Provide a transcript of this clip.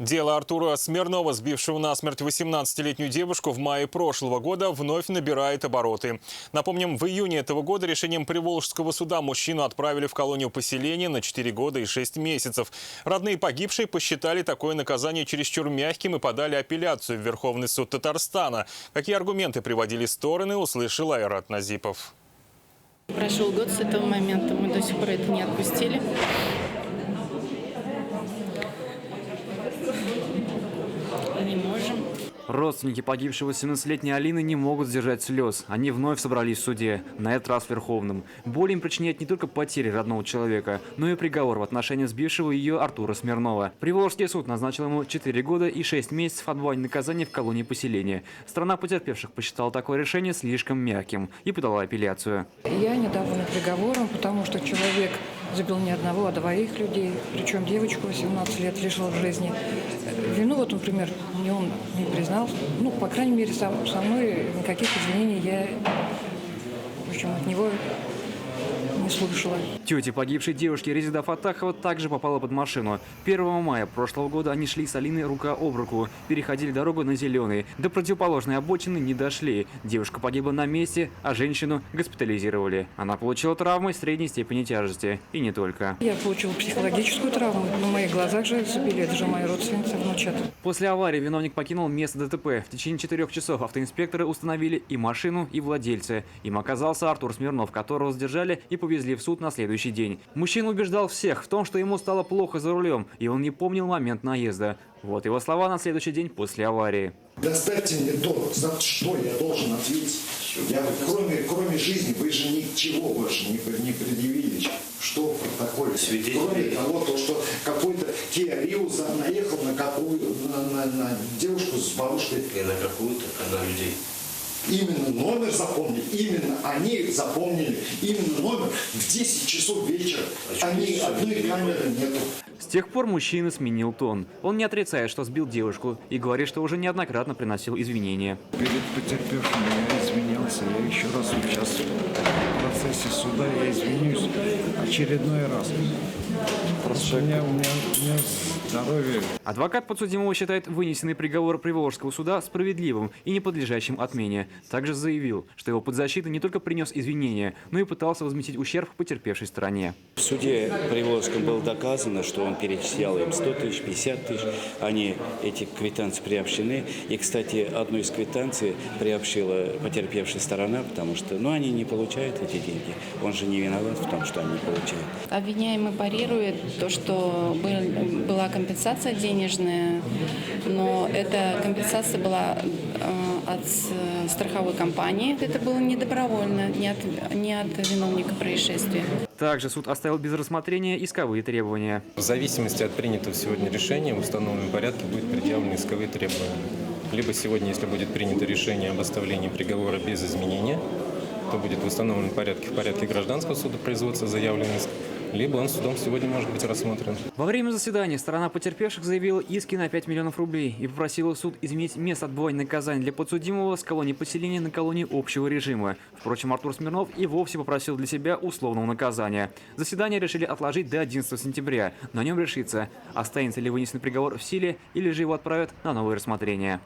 Дело Артура Смирнова, сбившего насмерть 18-летнюю девушку в мае прошлого года, вновь набирает обороты. Напомним, в июне этого года решением Приволжского суда мужчину отправили в колонию поселения на 4 года и 6 месяцев. Родные погибшей посчитали такое наказание чересчур мягким и подали апелляцию в Верховный суд Татарстана. Какие аргументы приводили стороны, услышал Айрат Назипов. Прошел год с этого момента, мы до сих пор это не отпустили. Не можем. Родственники погибшего 17-летней Алины не могут сдержать слез. Они вновь собрались в суде, на этот раз в Верховном. Боль им причиняет не только потери родного человека, но и приговор в отношении сбившего ее Артура Смирнова. Приволжский суд назначил ему 4 года и 6 месяцев отбывания наказания в колонии поселения. Страна потерпевших посчитала такое решение слишком мягким и подала апелляцию. Я недовольна приговором, потому что человек забил не одного, а двоих людей, причем девочку 18 лет лишил жизни. Вину, вот, например, он не признал. Ну, по крайней мере, со мной никаких извинений я, в общем, от него не слышала. Тетя погибшей девушки Резида Фатахова также попала под машину. 1 мая прошлого года они шли с Алиной рука об руку, переходили дорогу на зеленый. До противоположной обочины не дошли. Девушка погибла на месте, а женщину госпитализировали. Она получила травмы средней степени тяжести. И не только. Я получила психологическую травму. На моих глазах же забили. Это же моя родственница, внучата. После аварии виновник покинул место ДТП. В течение 4 часов автоинспекторы установили и машину, и владельца. Им оказался Артур Смирнов, которого задержали и повезли в суд на следующий день. Мужчина убеждал всех в том, что ему стало плохо за рулем, и он не помнил момент наезда. Вот его слова на следующий день после аварии. Доставьте мне то, за что я должен ответить. Я, кроме жизни, вы же ничего больше не предъявили. Что в протоколе? Кроме того, то, что какой-то Kia Rio наехал на девушку с бабушкой. И на какую-то, на людей. Именно номер запомнили, именно они запомнили, именно номер в 10 часов вечера. Одной камеры нету. С тех пор мужчина сменил тон. Он не отрицает, что сбил девушку, и говорит, что уже неоднократно приносил извинения. Перед потерпевшим я извинялся. Я еще раз сейчас в процессе суда я извинюсь очередной раз. У меня здоровье. Адвокат подсудимого считает вынесенный приговор Приволжского суда справедливым и не подлежащим отмене. Также заявил, что его подзащита не только принес извинения, но и пытался возместить ущерб потерпевшей стороне. В суде Приволжском было доказано, что он перечислял им 100 тысяч, 50 тысяч. Они, эти квитанции приобщены. И, кстати, одну из квитанций приобщила потерпевшая сторона, потому что они не получают эти деньги. Он же не виноват в том, что они получают. Обвиняемый парирует то, что была компенсация денежная, но эта компенсация была от страховой компании. Это было не добровольно, не от виновника происшествия. Также суд оставил без рассмотрения исковые требования. В зависимости от принятого сегодня решения в установленном порядке будут предъявлены исковые требования. Либо сегодня, если будет принято решение об оставлении приговора без изменения, то будет в установленном порядке, в порядке гражданского суда производства заявленный иск, либо он судом сегодня может быть рассмотрен. Во время заседания сторона потерпевших заявила иски на 5 миллионов рублей и попросила суд изменить место отбывания наказания для подсудимого с колонии поселения на колонии общего режима. Впрочем, Артур Смирнов и вовсе попросил для себя условного наказания. Заседание решили отложить до 11 сентября. На нем решится, останется ли вынесенный приговор в силе или же его отправят на новое рассмотрение.